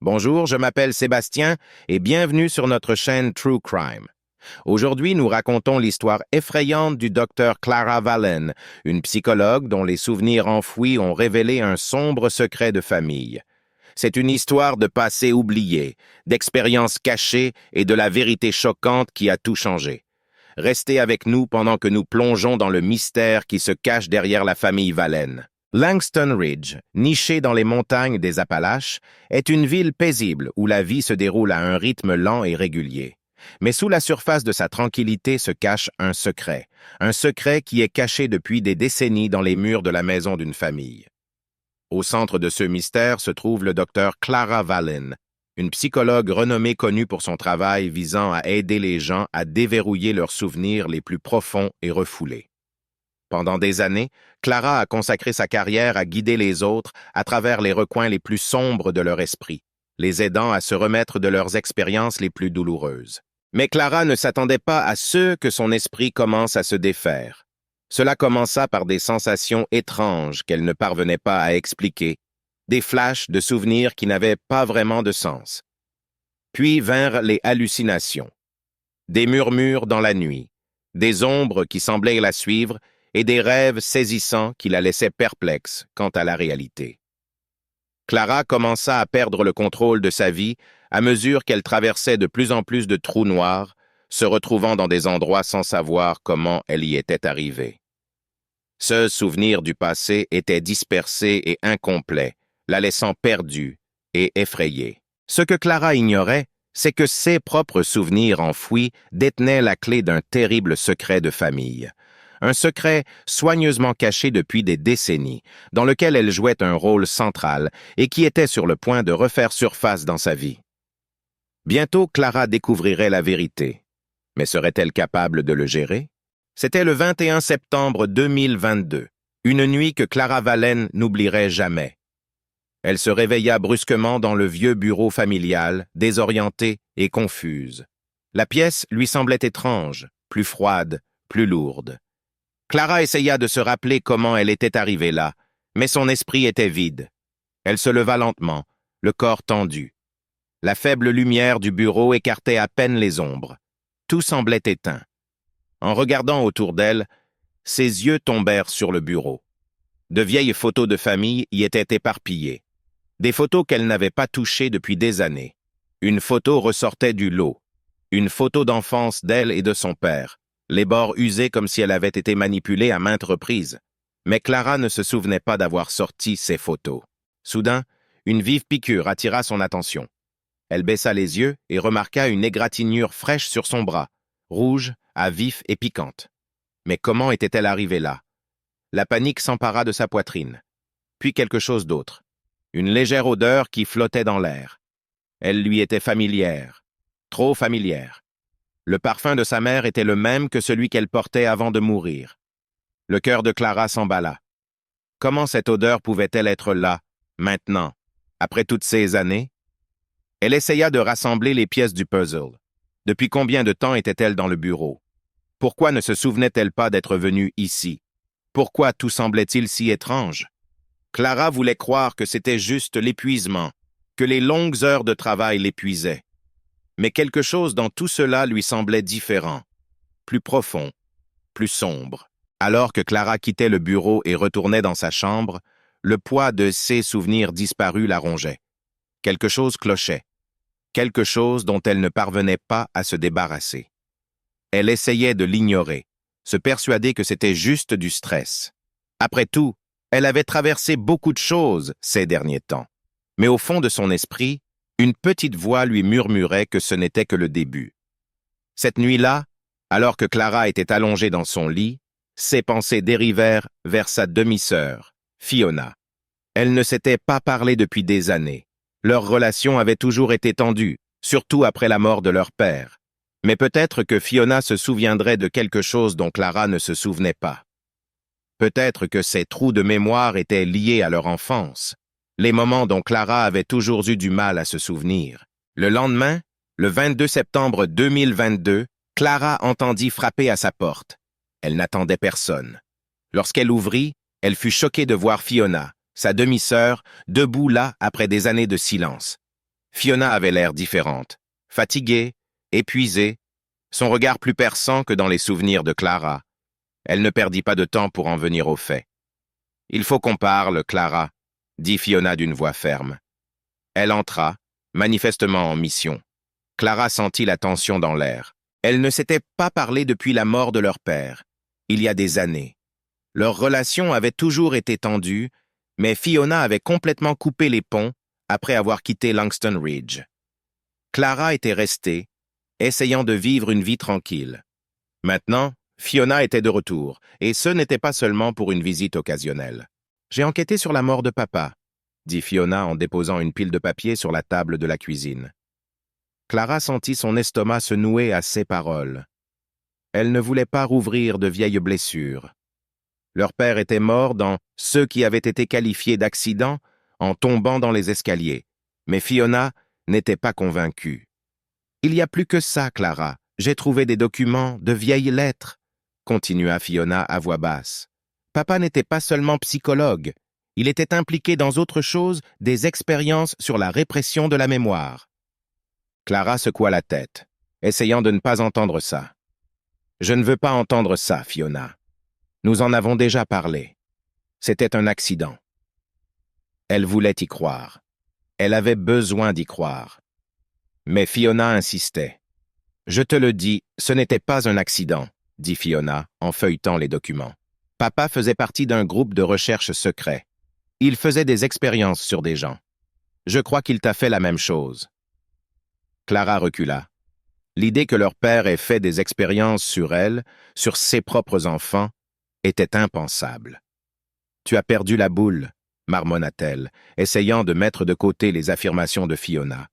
Bonjour, je m'appelle Sébastien et bienvenue sur notre chaîne True Crime. Aujourd'hui, nous racontons l'histoire effrayante du docteur Clara Vallen, une psychologue dont les souvenirs enfouis ont révélé un sombre secret de famille. C'est une histoire de passé oublié, d'expériences cachées et de la vérité choquante qui a tout changé. Restez avec nous pendant que nous plongeons dans le mystère qui se cache derrière la famille Vallen. Langston Ridge, nichée dans les montagnes des Appalaches, est une ville paisible où la vie se déroule à un rythme lent et régulier. Mais sous la surface de sa tranquillité se cache un secret qui est caché depuis des décennies dans les murs de la maison d'une famille. Au centre de ce mystère se trouve le docteur Clara Vallen, une psychologue renommée connue pour son travail visant à aider les gens à déverrouiller leurs souvenirs les plus profonds et refoulés. Pendant des années, Clara a consacré sa carrière à guider les autres à travers les recoins les plus sombres de leur esprit, les aidant à se remettre de leurs expériences les plus douloureuses. Mais Clara ne s'attendait pas à ce que son esprit commence à se défaire. Cela commença par des sensations étranges qu'elle ne parvenait pas à expliquer, des flashs de souvenirs qui n'avaient pas vraiment de sens. Puis vinrent les hallucinations, des murmures dans la nuit, des ombres qui semblaient la suivre et des rêves saisissants qui la laissaient perplexe quant à la réalité. Clara commença à perdre le contrôle de sa vie à mesure qu'elle traversait de plus en plus de trous noirs, se retrouvant dans des endroits sans savoir comment elle y était arrivée. Ce souvenir du passé était dispersé et incomplet, la laissant perdue et effrayée. Ce que Clara ignorait, c'est que ses propres souvenirs enfouis détenaient la clé d'un terrible secret de famille. Un secret soigneusement caché depuis des décennies, dans lequel elle jouait un rôle central et qui était sur le point de refaire surface dans sa vie. Bientôt, Clara découvrirait la vérité. Mais serait-elle capable de le gérer? C'était le 21 septembre 2022, une nuit que Clara Vallen n'oublierait jamais. Elle se réveilla brusquement dans le vieux bureau familial, désorientée et confuse. La pièce lui semblait étrange, plus froide, plus lourde. Clara essaya de se rappeler comment elle était arrivée là, mais son esprit était vide. Elle se leva lentement, le corps tendu. La faible lumière du bureau écartait à peine les ombres. Tout semblait éteint. En regardant autour d'elle, ses yeux tombèrent sur le bureau. De vieilles photos de famille y étaient éparpillées. Des photos qu'elle n'avait pas touchées depuis des années. Une photo ressortait du lot. Une photo d'enfance d'elle et de son père. Les bords usés comme si elle avait été manipulée à maintes reprises. Mais Clara ne se souvenait pas d'avoir sorti ces photos. Soudain, une vive piqûre attira son attention. Elle baissa les yeux et remarqua une égratignure fraîche sur son bras, rouge, à vif et piquante. Mais comment était-elle arrivée là? La panique s'empara de sa poitrine. Puis quelque chose d'autre. Une légère odeur qui flottait dans l'air. Elle lui était familière. Trop familière. Le parfum de sa mère était le même que celui qu'elle portait avant de mourir. Le cœur de Clara s'emballa. Comment cette odeur pouvait-elle être là, maintenant, après toutes ces années? Elle essaya de rassembler les pièces du puzzle. Depuis combien de temps était-elle dans le bureau? Pourquoi ne se souvenait-elle pas d'être venue ici? Pourquoi tout semblait-il si étrange? Clara voulait croire que c'était juste l'épuisement, que les longues heures de travail l'épuisaient. Mais quelque chose dans tout cela lui semblait différent, plus profond, plus sombre. Alors que Clara quittait le bureau et retournait dans sa chambre, le poids de ses souvenirs disparus la rongeait. Quelque chose clochait, quelque chose dont elle ne parvenait pas à se débarrasser. Elle essayait de l'ignorer, se persuader que c'était juste du stress. Après tout, elle avait traversé beaucoup de choses ces derniers temps. Mais au fond de son esprit, une petite voix lui murmurait que ce n'était que le début. Cette nuit-là, alors que Clara était allongée dans son lit, ses pensées dérivèrent vers sa demi-sœur, Fiona. Elles ne s'étaient pas parlé depuis des années. Leur relation avait toujours été tendue, surtout après la mort de leur père. Mais peut-être que Fiona se souviendrait de quelque chose dont Clara ne se souvenait pas. Peut-être que ces trous de mémoire étaient liés à leur enfance, les moments dont Clara avait toujours eu du mal à se souvenir. Le lendemain, le 22 septembre 2022, Clara entendit frapper à sa porte. Elle n'attendait personne. Lorsqu'elle ouvrit, elle fut choquée de voir Fiona, sa demi-sœur, debout là après des années de silence. Fiona avait l'air différente, fatiguée, épuisée, son regard plus perçant que dans les souvenirs de Clara. Elle ne perdit pas de temps pour en venir aux faits. « Il faut qu'on parle, Clara », dit Fiona d'une voix ferme. Elle entra, manifestement en mission. Clara sentit la tension dans l'air. Elles ne s'étaient pas parlé depuis la mort de leur père, il y a des années. Leur relation avait toujours été tendue, mais Fiona avait complètement coupé les ponts après avoir quitté Langston Ridge. Clara était restée, essayant de vivre une vie tranquille. Maintenant, Fiona était de retour, et ce n'était pas seulement pour une visite occasionnelle. « J'ai enquêté sur la mort de papa », dit Fiona en déposant une pile de papier sur la table de la cuisine. Clara sentit son estomac se nouer à ces paroles. Elle ne voulait pas rouvrir de vieilles blessures. Leur père était mort dans ce qui avait été qualifié d'accident en tombant dans les escaliers, mais Fiona n'était pas convaincue. « Il y a plus que ça, Clara. J'ai trouvé des documents, de vieilles lettres, » continua Fiona à voix basse. « Papa n'était pas seulement psychologue. Il était impliqué dans autre chose, des expériences sur la répression de la mémoire. » Clara secoua la tête, essayant de ne pas entendre ça. « Je ne veux pas entendre ça, Fiona. Nous en avons déjà parlé. C'était un accident. » Elle voulait y croire. Elle avait besoin d'y croire. Mais Fiona insistait. « Je te le dis, ce n'était pas un accident, » dit Fiona en feuilletant les documents. « Papa faisait partie d'un groupe de recherche secret. Il faisait des expériences sur des gens. Je crois qu'il t'a fait la même chose. » Clara recula. L'idée que leur père ait fait des expériences sur elle, sur ses propres enfants, était impensable. « Tu as perdu la boule, » marmonna-t-elle, essayant de mettre de côté les affirmations de Fiona.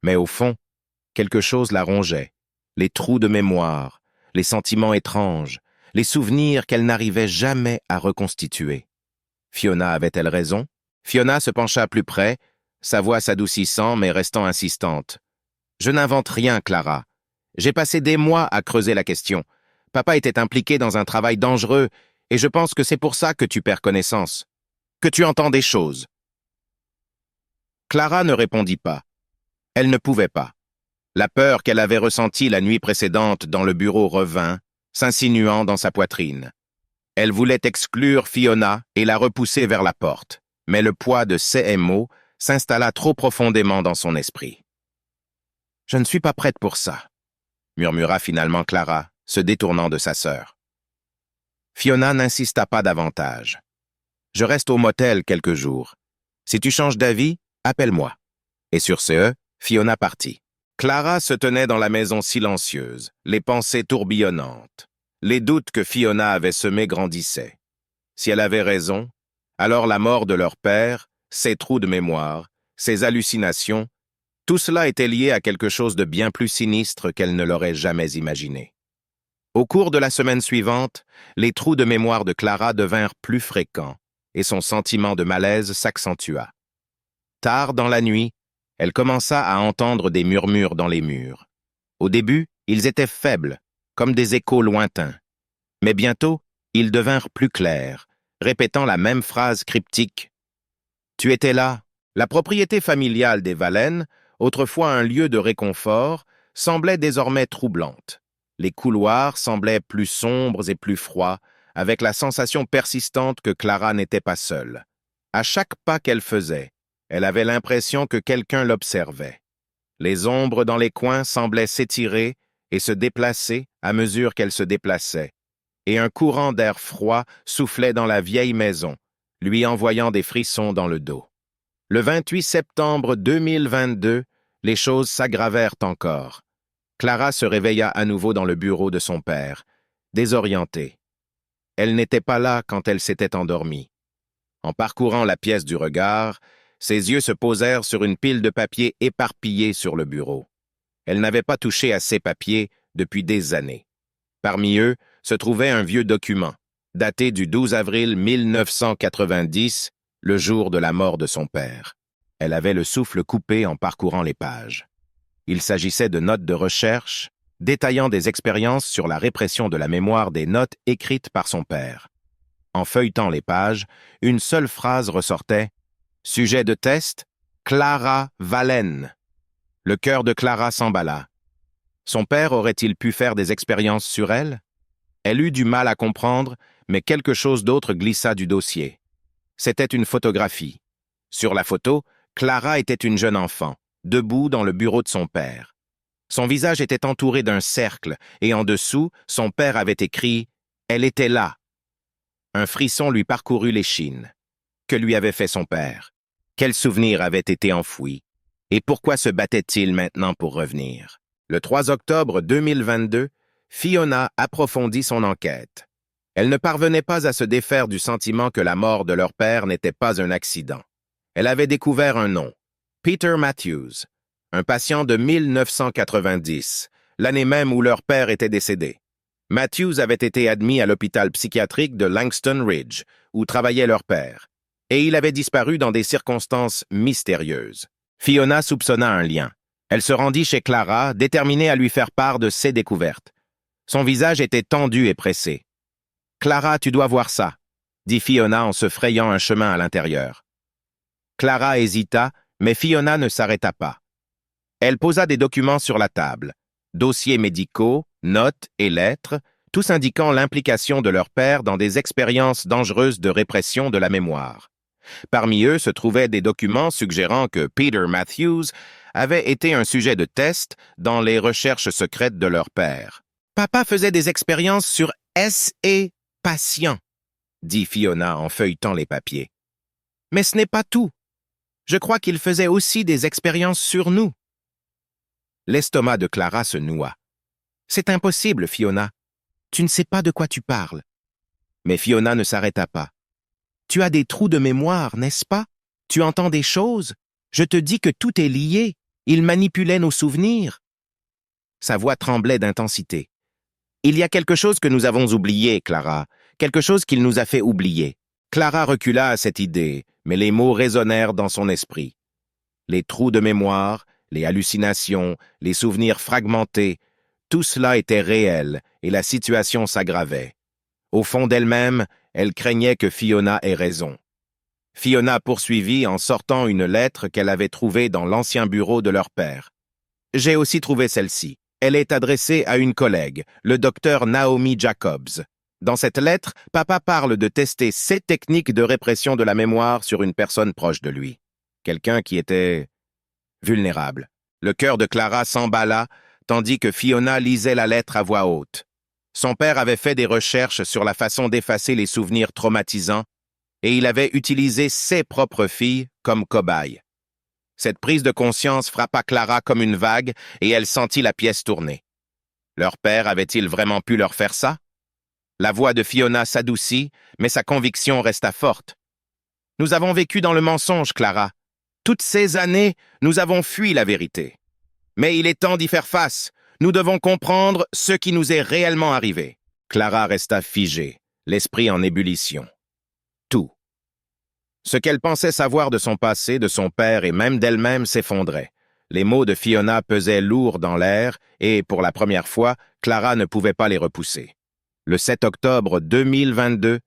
Mais au fond, quelque chose la rongeait. Les trous de mémoire, les sentiments étranges, les souvenirs qu'elle n'arrivait jamais à reconstituer. Fiona avait-elle raison? Fiona se pencha plus près, sa voix s'adoucissant mais restant insistante. « Je n'invente rien, Clara. J'ai passé des mois à creuser la question. Papa était impliqué dans un travail dangereux et je pense que c'est pour ça que tu perds connaissance, que tu entends des choses. » Clara ne répondit pas. Elle ne pouvait pas. La peur qu'elle avait ressentie la nuit précédente dans le bureau revint, s'insinuant dans sa poitrine. Elle voulait exclure Fiona et la repousser vers la porte, mais le poids de ces mots s'installa trop profondément dans son esprit. « Je ne suis pas prête pour ça, » murmura finalement Clara, se détournant de sa sœur. Fiona n'insista pas davantage. « Je reste au motel quelques jours. Si tu changes d'avis, appelle-moi. » Et sur ce, Fiona partit. Clara se tenait dans la maison silencieuse, les pensées tourbillonnantes. Les doutes que Fiona avait semés grandissaient. Si elle avait raison, alors la mort de leur père, ses trous de mémoire, ses hallucinations, tout cela était lié à quelque chose de bien plus sinistre qu'elle ne l'aurait jamais imaginé. Au cours de la semaine suivante, les trous de mémoire de Clara devinrent plus fréquents et son sentiment de malaise s'accentua. Tard dans la nuit, elle commença à entendre des murmures dans les murs. Au début, ils étaient faibles, comme des échos lointains. Mais bientôt, ils devinrent plus clairs, répétant la même phrase cryptique. « Tu étais là. » La propriété familiale des Vallen, autrefois un lieu de réconfort, semblait désormais troublante. Les couloirs semblaient plus sombres et plus froids, avec la sensation persistante que Clara n'était pas seule. À chaque pas qu'elle faisait, elle avait l'impression que quelqu'un l'observait. Les ombres dans les coins semblaient s'étirer et se déplacer à mesure qu'elle se déplaçait, et un courant d'air froid soufflait dans la vieille maison, lui envoyant des frissons dans le dos. Le 28 septembre 2022, les choses s'aggravèrent encore. Clara se réveilla à nouveau dans le bureau de son père, désorientée. Elle n'était pas là quand elle s'était endormie. En parcourant la pièce du regard, ses yeux se posèrent sur une pile de papiers éparpillés sur le bureau. Elle n'avait pas touché à ces papiers depuis des années. Parmi eux se trouvait un vieux document, daté du 12 avril 1990, le jour de la mort de son père. Elle avait le souffle coupé en parcourant les pages. Il s'agissait de notes de recherche, détaillant des expériences sur la répression de la mémoire des notes écrites par son père. En feuilletant les pages, une seule phrase ressortait. « Sujet de test, Clara Vallen. » Le cœur de Clara s'emballa. Son père aurait-il pu faire des expériences sur elle? Elle eut du mal à comprendre, mais quelque chose d'autre glissa du dossier. C'était une photographie. Sur la photo, Clara était une jeune enfant, debout dans le bureau de son père. Son visage était entouré d'un cercle, et en dessous, son père avait écrit « Elle était là ». Un frisson lui parcourut l'échine. Que lui avait fait son père? Quels souvenirs avaient été enfouis? Et pourquoi se battait-il maintenant pour revenir? Le 3 octobre 2022, Fiona approfondit son enquête. Elle ne parvenait pas à se défaire du sentiment que la mort de leur père n'était pas un accident. Elle avait découvert un nom, Peter Matthews, un patient de 1990, l'année même où leur père était décédé. Matthews avait été admis à l'hôpital psychiatrique de Langston Ridge, où travaillait leur père, et il avait disparu dans des circonstances mystérieuses. Fiona soupçonna un lien. Elle se rendit chez Clara, déterminée à lui faire part de ses découvertes. Son visage était tendu et pressé. « Clara, tu dois voir ça », dit Fiona en se frayant un chemin à l'intérieur. Clara hésita, mais Fiona ne s'arrêta pas. Elle posa des documents sur la table, dossiers médicaux, notes et lettres, tous indiquant l'implication de leur père dans des expériences dangereuses de répression de la mémoire. Parmi eux se trouvaient des documents suggérant que Peter Matthews avait été un sujet de test dans les recherches secrètes de leur père. « Papa faisait des expériences sur S.E. patients, dit Fiona en feuilletant les papiers. « Mais ce n'est pas tout. Je crois qu'il faisait aussi des expériences sur nous. » L'estomac de Clara se noua. « C'est impossible, Fiona. Tu ne sais pas de quoi tu parles. » Mais Fiona ne s'arrêta pas. « Tu as des trous de mémoire, n'est-ce pas? Tu entends des choses? Je te dis que tout est lié. Il manipulait nos souvenirs. » Sa voix tremblait d'intensité. « Il y a quelque chose que nous avons oublié, Clara. Quelque chose qu'il nous a fait oublier. » Clara recula à cette idée, mais les mots résonnèrent dans son esprit. Les trous de mémoire, les hallucinations, les souvenirs fragmentés, tout cela était réel et la situation s'aggravait. Au fond d'elle-même, elle craignait que Fiona ait raison. Fiona poursuivit en sortant une lettre qu'elle avait trouvée dans l'ancien bureau de leur père. « J'ai aussi trouvé celle-ci. Elle est adressée à une collègue, le docteur Naomi Jacobs. Dans cette lettre, papa parle de tester 7 techniques de répression de la mémoire sur une personne proche de lui. Quelqu'un qui était vulnérable. » Le cœur de Clara s'emballa, tandis que Fiona lisait la lettre à voix haute. Son père avait fait des recherches sur la façon d'effacer les souvenirs traumatisants et il avait utilisé ses propres filles comme cobayes. Cette prise de conscience frappa Clara comme une vague et elle sentit la pièce tourner. Leur père avait-il vraiment pu leur faire ça? La voix de Fiona s'adoucit, mais sa conviction resta forte. « Nous avons vécu dans le mensonge, Clara. Toutes ces années, nous avons fui la vérité. Mais il est temps d'y faire face. Nous devons comprendre ce qui nous est réellement arrivé. » Clara resta figée, l'esprit en ébullition. Tout. Ce qu'elle pensait savoir de son passé, de son père et même d'elle-même s'effondrait. Les mots de Fiona pesaient lourd dans l'air et, pour la première fois, Clara ne pouvait pas les repousser. Le 7 octobre 2022,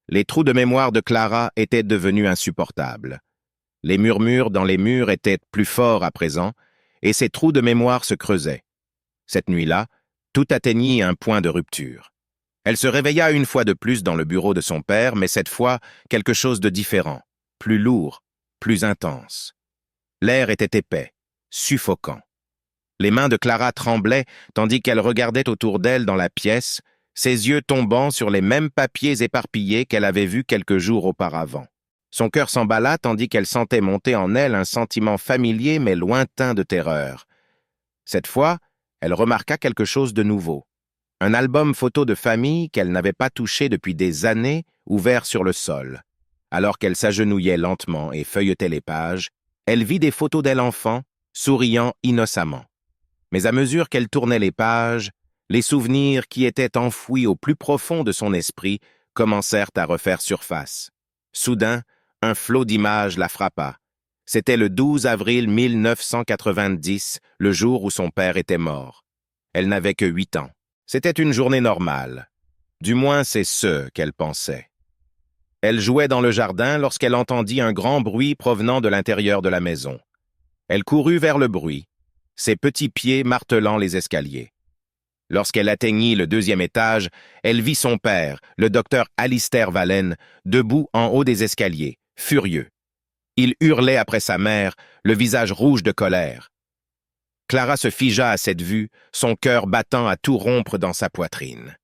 les trous de mémoire de Clara étaient devenus insupportables. Les murmures dans les murs étaient plus forts à présent, et ces trous de mémoire se creusaient. Cette nuit-là, tout atteignit un point de rupture. Elle se réveilla une fois de plus dans le bureau de son père, mais cette fois, quelque chose de différent, plus lourd, plus intense. L'air était épais, suffocant. Les mains de Clara tremblaient, tandis qu'elle regardait autour d'elle dans la pièce, ses yeux tombant sur les mêmes papiers éparpillés qu'elle avait vus quelques jours auparavant. Son cœur s'emballa tandis qu'elle sentait monter en elle un sentiment familier mais lointain de terreur. Cette fois, elle remarqua quelque chose de nouveau. Un album photo de famille qu'elle n'avait pas touché depuis des années, ouvert sur le sol. Alors qu'elle s'agenouillait lentement et feuilletait les pages, elle vit des photos d'elle enfant, souriant innocemment. Mais à mesure qu'elle tournait les pages, les souvenirs qui étaient enfouis au plus profond de son esprit commencèrent à refaire surface. Soudain, un flot d'images la frappa. C'était le 12 avril 1990, le jour où son père était mort. Elle n'avait que 8 ans. C'était une journée normale. Du moins, c'est ce qu'elle pensait. Elle jouait dans le jardin lorsqu'elle entendit un grand bruit provenant de l'intérieur de la maison. Elle courut vers le bruit. ses petits pieds martelant les escaliers. Lorsqu'elle atteignit le 2e étage, elle vit son père, le docteur Alistair Valen, debout en haut des escaliers, furieux. Il hurlait après sa mère, le visage rouge de colère. Clara se figea à cette vue, son cœur battant à tout rompre dans sa poitrine.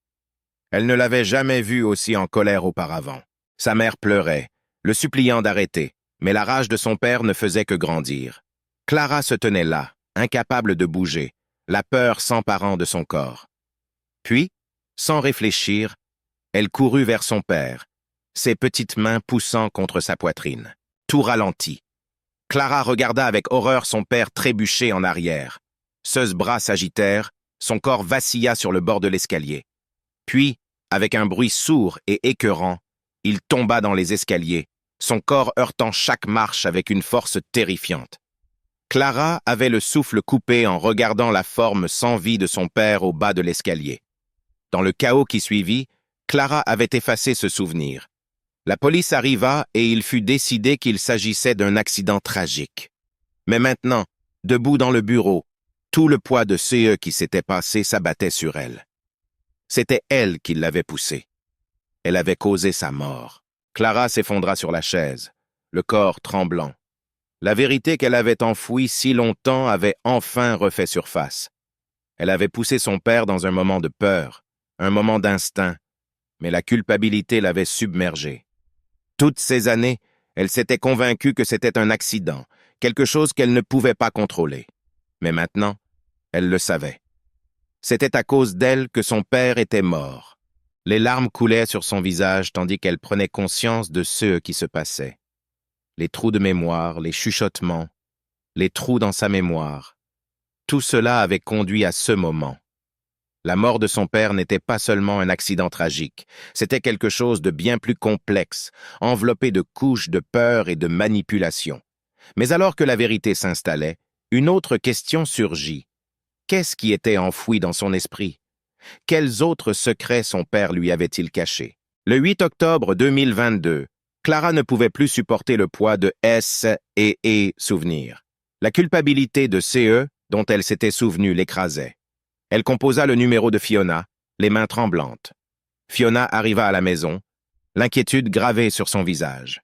Elle ne l'avait jamais vu aussi en colère auparavant. Sa mère pleurait, le suppliant d'arrêter, mais la rage de son père ne faisait que grandir. Clara se tenait là, incapable de bouger, la peur s'emparant de son corps. Puis, sans réfléchir, elle courut vers son père, ses petites mains poussant contre sa poitrine. Tout ralentit. Clara regarda avec horreur son père trébucher en arrière. Ses bras s'agitèrent, son corps vacilla sur le bord de l'escalier. Puis, avec un bruit sourd et écœurant, il tomba dans les escaliers, son corps heurtant chaque marche avec une force terrifiante. Clara avait le souffle coupé en regardant la forme sans vie de son père au bas de l'escalier. Dans le chaos qui suivit, Clara avait effacé ce souvenir. La police arriva et il fut décidé qu'il s'agissait d'un accident tragique. Mais maintenant, debout dans le bureau, tout le poids de ce qui s'était passé s'abattait sur elle. C'était elle qui l'avait poussé. Elle avait causé sa mort. Clara s'effondra sur la chaise, le corps tremblant. La vérité qu'elle avait enfouie si longtemps avait enfin refait surface. Elle avait poussé son père dans un moment de peur, un moment d'instinct, mais la culpabilité l'avait submergée. Toutes ces années, elle s'était convaincue que c'était un accident, quelque chose qu'elle ne pouvait pas contrôler. Mais maintenant, elle le savait. C'était à cause d'elle que son père était mort. Les larmes coulaient sur son visage tandis qu'elle prenait conscience de ce qui se passait. Les trous de mémoire, les chuchotements, les trous dans sa mémoire. Tout cela avait conduit à ce moment. La mort de son père n'était pas seulement un accident tragique, c'était quelque chose de bien plus complexe, enveloppé de couches de peur et de manipulation. Mais alors que la vérité s'installait, une autre question surgit. Qu'est-ce qui était enfoui dans son esprit? Quels autres secrets son père lui avait-il cachés? Le 8 octobre 2022, Clara ne pouvait plus supporter le poids de S et E souvenirs. La culpabilité de CE, dont elle s'était souvenue, l'écrasait. Elle composa le numéro de Fiona, les mains tremblantes. Fiona arriva à la maison, l'inquiétude gravée sur son visage.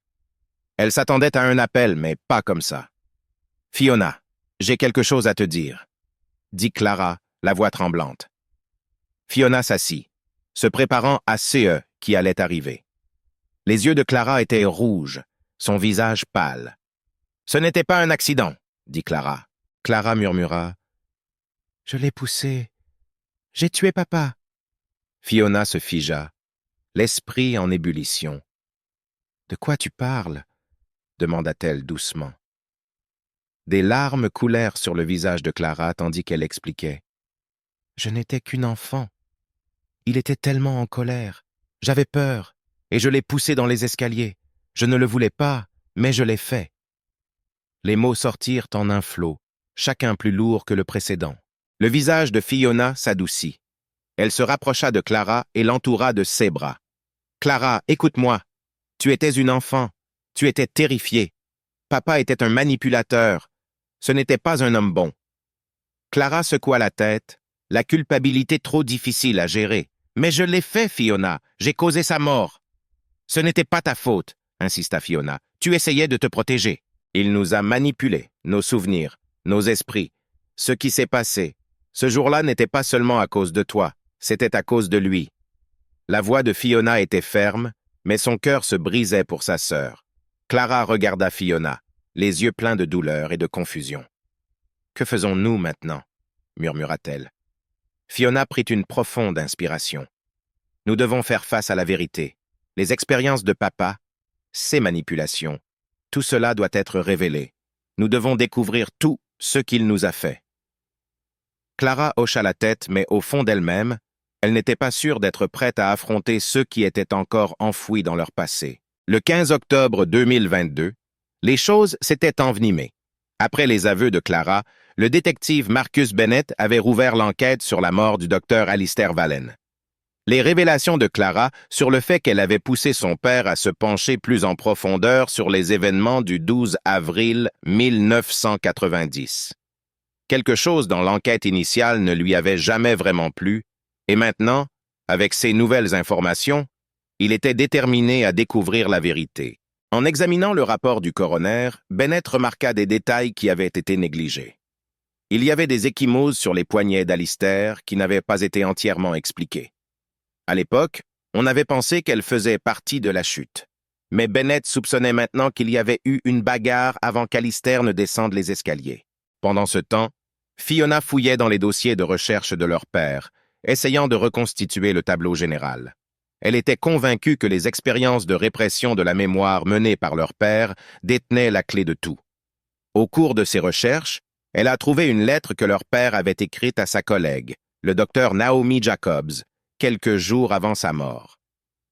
Elle s'attendait à un appel, mais pas comme ça. « Fiona, j'ai quelque chose à te dire », dit Clara, la voix tremblante. Fiona s'assit, se préparant à CE qui allait arriver. Les yeux de Clara étaient rouges, son visage pâle. « Ce n'était pas un accident, » dit Clara. Clara murmura. « Je l'ai poussé. J'ai tué papa. » Fiona se figea, l'esprit en ébullition. « De quoi tu parles ?» demanda-t-elle doucement. Des larmes coulèrent sur le visage de Clara tandis qu'elle expliquait. « Je n'étais qu'une enfant. Il était tellement en colère. J'avais peur. Et je l'ai poussé dans les escaliers. Je ne le voulais pas, mais je l'ai fait. » Les mots sortirent en un flot, chacun plus lourd que le précédent. Le visage de Fiona s'adoucit. Elle se rapprocha de Clara et l'entoura de ses bras. « Clara, écoute-moi. Tu étais une enfant. Tu étais terrifiée. Papa était un manipulateur. Ce n'était pas un homme bon. » Clara secoua la tête, la culpabilité trop difficile à gérer. « Mais je l'ai fait, Fiona. J'ai causé sa mort. » « Ce n'était pas ta faute, » insista Fiona. « Tu essayais de te protéger. Il nous a manipulés, nos souvenirs, nos esprits. Ce qui s'est passé, ce jour-là n'était pas seulement à cause de toi, c'était à cause de lui. » La voix de Fiona était ferme, mais son cœur se brisait pour sa sœur. Clara regarda Fiona, les yeux pleins de douleur et de confusion. « Que faisons-nous maintenant ?» murmura-t-elle. Fiona prit une profonde inspiration. « Nous devons faire face à la vérité. Les expériences de papa, ses manipulations, tout cela doit être révélé. Nous devons découvrir tout ce qu'il nous a fait. » Clara hocha la tête, mais au fond d'elle-même, elle n'était pas sûre d'être prête à affronter ceux qui étaient encore enfouis dans leur passé. Le 15 octobre 2022, les choses s'étaient envenimées. Après les aveux de Clara, le détective Marcus Bennett avait rouvert l'enquête sur la mort du docteur Alistair Valen. Les révélations de Clara sur le fait qu'elle avait poussé son père à se pencher plus en profondeur sur les événements du 12 avril 1990. Quelque chose dans l'enquête initiale ne lui avait jamais vraiment plu, et maintenant, avec ces nouvelles informations, il était déterminé à découvrir la vérité. En examinant le rapport du coroner, Bennett remarqua des détails qui avaient été négligés. Il y avait des ecchymoses sur les poignets d'Alistair qui n'avaient pas été entièrement expliquées. À l'époque, on avait pensé qu'elles faisaient partie de la chute. Mais Bennett soupçonnait maintenant qu'il y avait eu une bagarre avant qu'Alistair ne descende les escaliers. Pendant ce temps, Fiona fouillait dans les dossiers de recherche de leur père, essayant de reconstituer le tableau général. Elle était convaincue que les expériences de répression de la mémoire menées par leur père détenaient la clé de tout. Au cours de ses recherches, elle a trouvé une lettre que leur père avait écrite à sa collègue, le docteur Naomi Jacobs, quelques jours avant sa mort.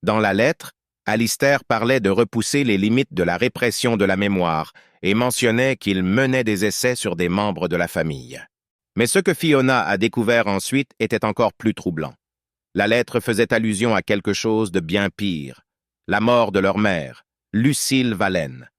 Dans la lettre, Alistair parlait de repousser les limites de la répression de la mémoire et mentionnait qu'il menait des essais sur des membres de la famille. Mais ce que Fiona a découvert ensuite était encore plus troublant. La lettre faisait allusion à quelque chose de bien pire, la mort de leur mère, Lucille Vallen.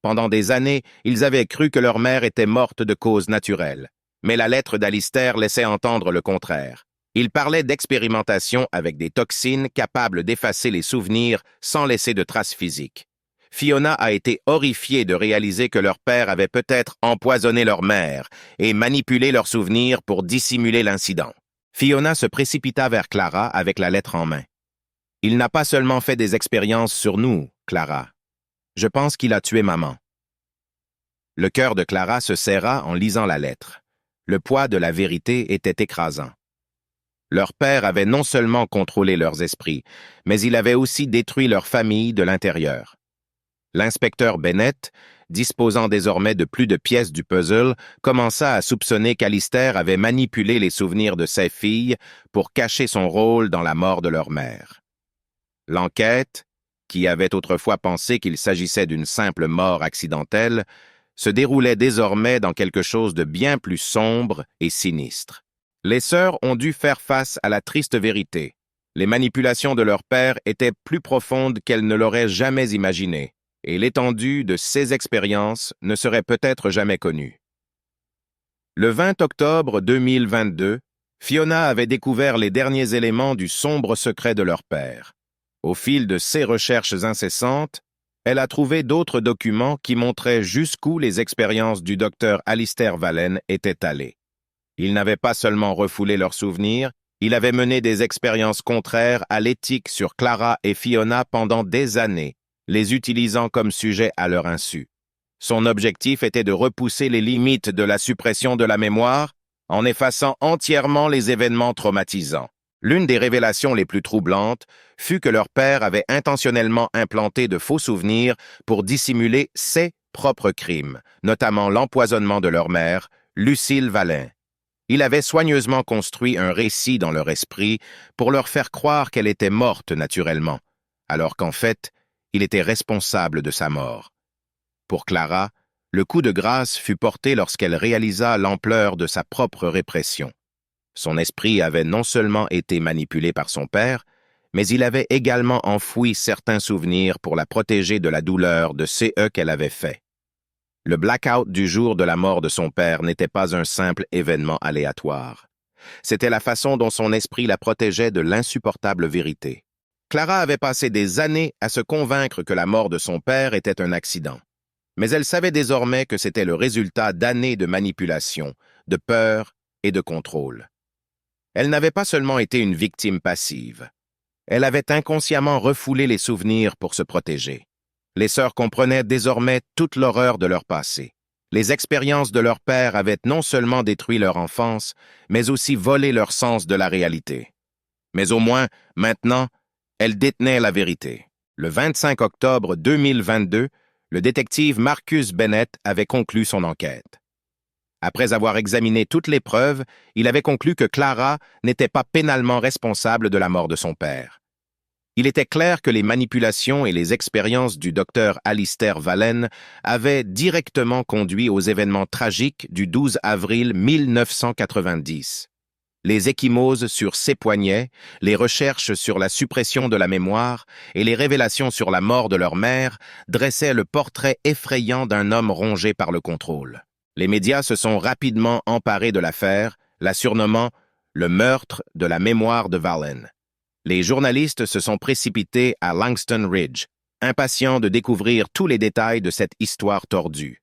Pendant des années, ils avaient cru que leur mère était morte de cause naturelle, mais la lettre d'Alistair laissait entendre le contraire. Il parlait d'expérimentation avec des toxines capables d'effacer les souvenirs sans laisser de traces physiques. Fiona a été horrifiée de réaliser que leur père avait peut-être empoisonné leur mère et manipulé leurs souvenirs pour dissimuler l'incident. Fiona se précipita vers Clara avec la lettre en main. « Il n'a pas seulement fait des expériences sur nous, Clara. Je pense qu'il a tué maman. » Le cœur de Clara se serra en lisant la lettre. Le poids de la vérité était écrasant. Leur père avait non seulement contrôlé leurs esprits, mais il avait aussi détruit leur famille de l'intérieur. L'inspecteur Bennett, disposant désormais de plus de pièces du puzzle, commença à soupçonner qu'Alistair avait manipulé les souvenirs de ses filles pour cacher son rôle dans la mort de leur mère. L'enquête, qui avait autrefois pensé qu'il s'agissait d'une simple mort accidentelle, se déroulait désormais dans quelque chose de bien plus sombre et sinistre. Les sœurs ont dû faire face à la triste vérité. Les manipulations de leur père étaient plus profondes qu'elles ne l'auraient jamais imaginé, et l'étendue de ces expériences ne serait peut-être jamais connue. Le 20 octobre 2022, Fiona avait découvert les derniers éléments du sombre secret de leur père. Au fil de ses recherches incessantes, elle a trouvé d'autres documents qui montraient jusqu'où les expériences du docteur Alistair Vallen étaient allées. Il n'avait pas seulement refoulé leurs souvenirs, il avait mené des expériences contraires à l'éthique sur Clara et Fiona pendant des années, les utilisant comme sujet à leur insu. Son objectif était de repousser les limites de la suppression de la mémoire en effaçant entièrement les événements traumatisants. L'une des révélations les plus troublantes fut que leur père avait intentionnellement implanté de faux souvenirs pour dissimuler ses propres crimes, notamment l'empoisonnement de leur mère, Lucille Vallen. Il avait soigneusement construit un récit dans leur esprit pour leur faire croire qu'elle était morte naturellement, alors qu'en fait, il était responsable de sa mort. Pour Clara, le coup de grâce fut porté lorsqu'elle réalisa l'ampleur de sa propre répression. Son esprit avait non seulement été manipulé par son père, mais il avait également enfoui certains souvenirs pour la protéger de la douleur de ce qu'elle avait fait. Le blackout du jour de la mort de son père n'était pas un simple événement aléatoire. C'était la façon dont son esprit la protégeait de l'insupportable vérité. Clara avait passé des années à se convaincre que la mort de son père était un accident. Mais elle savait désormais que c'était le résultat d'années de manipulation, de peur et de contrôle. Elle n'avait pas seulement été une victime passive. Elle avait inconsciemment refoulé les souvenirs pour se protéger. Les sœurs comprenaient désormais toute l'horreur de leur passé. Les expériences de leur père avaient non seulement détruit leur enfance, mais aussi volé leur sens de la réalité. Mais au moins, maintenant, elles détenaient la vérité. Le 25 octobre 2022, le détective Marcus Bennett avait conclu son enquête. Après avoir examiné toutes les preuves, il avait conclu que Clara n'était pas pénalement responsable de la mort de son père. Il était clair que les manipulations et les expériences du docteur Alistair Vallen avaient directement conduit aux événements tragiques du 12 avril 1990. Les ecchymoses sur ses poignets, les recherches sur la suppression de la mémoire et les révélations sur la mort de leur mère dressaient le portrait effrayant d'un homme rongé par le contrôle. Les médias se sont rapidement emparés de l'affaire, la surnommant le meurtre de la mémoire de Vallen. Les journalistes se sont précipités à Langston Ridge, impatients de découvrir tous les détails de cette histoire tordue.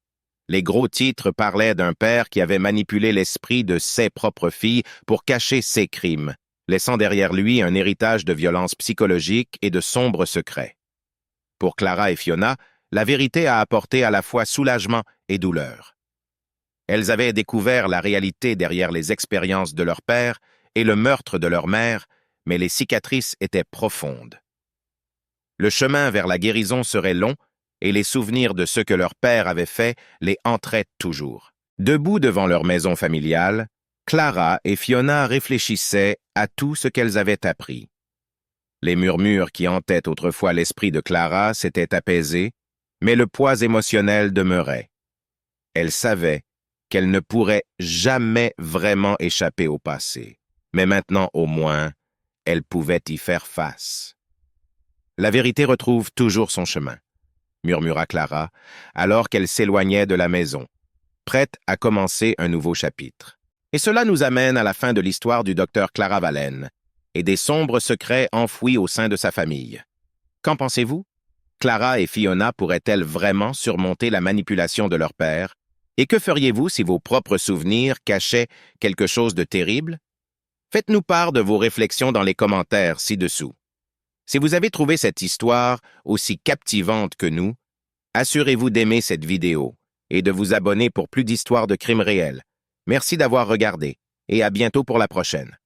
Les gros titres parlaient d'un père qui avait manipulé l'esprit de ses propres filles pour cacher ses crimes, laissant derrière lui un héritage de violences psychologiques et de sombres secrets. Pour Clara et Fiona, la vérité a apporté à la fois soulagement et douleur. Elles avaient découvert la réalité derrière les expériences de leur père et le meurtre de leur mère, mais les cicatrices étaient profondes. Le chemin vers la guérison serait long, et les souvenirs de ce que leur père avait fait les hantraient toujours. Debout devant leur maison familiale, Clara et Fiona réfléchissaient à tout ce qu'elles avaient appris. Les murmures qui hantaient autrefois l'esprit de Clara s'étaient apaisés, mais le poids émotionnel demeurait. Elle savait qu'elle ne pourrait jamais vraiment échapper au passé, mais maintenant au moins, elle pouvait y faire face. La vérité retrouve toujours son chemin, murmura Clara, alors qu'elle s'éloignait de la maison, prête à commencer un nouveau chapitre. Et cela nous amène à la fin de l'histoire du docteur Clara Vallen et des sombres secrets enfouis au sein de sa famille. Qu'en pensez-vous? Clara et Fiona pourraient-elles vraiment surmonter la manipulation de leur père? Et que feriez-vous si vos propres souvenirs cachaient quelque chose de terrible? Faites-nous part de vos réflexions dans les commentaires ci-dessous. Si vous avez trouvé cette histoire aussi captivante que nous, assurez-vous d'aimer cette vidéo et de vous abonner pour plus d'histoires de crimes réels. Merci d'avoir regardé et à bientôt pour la prochaine.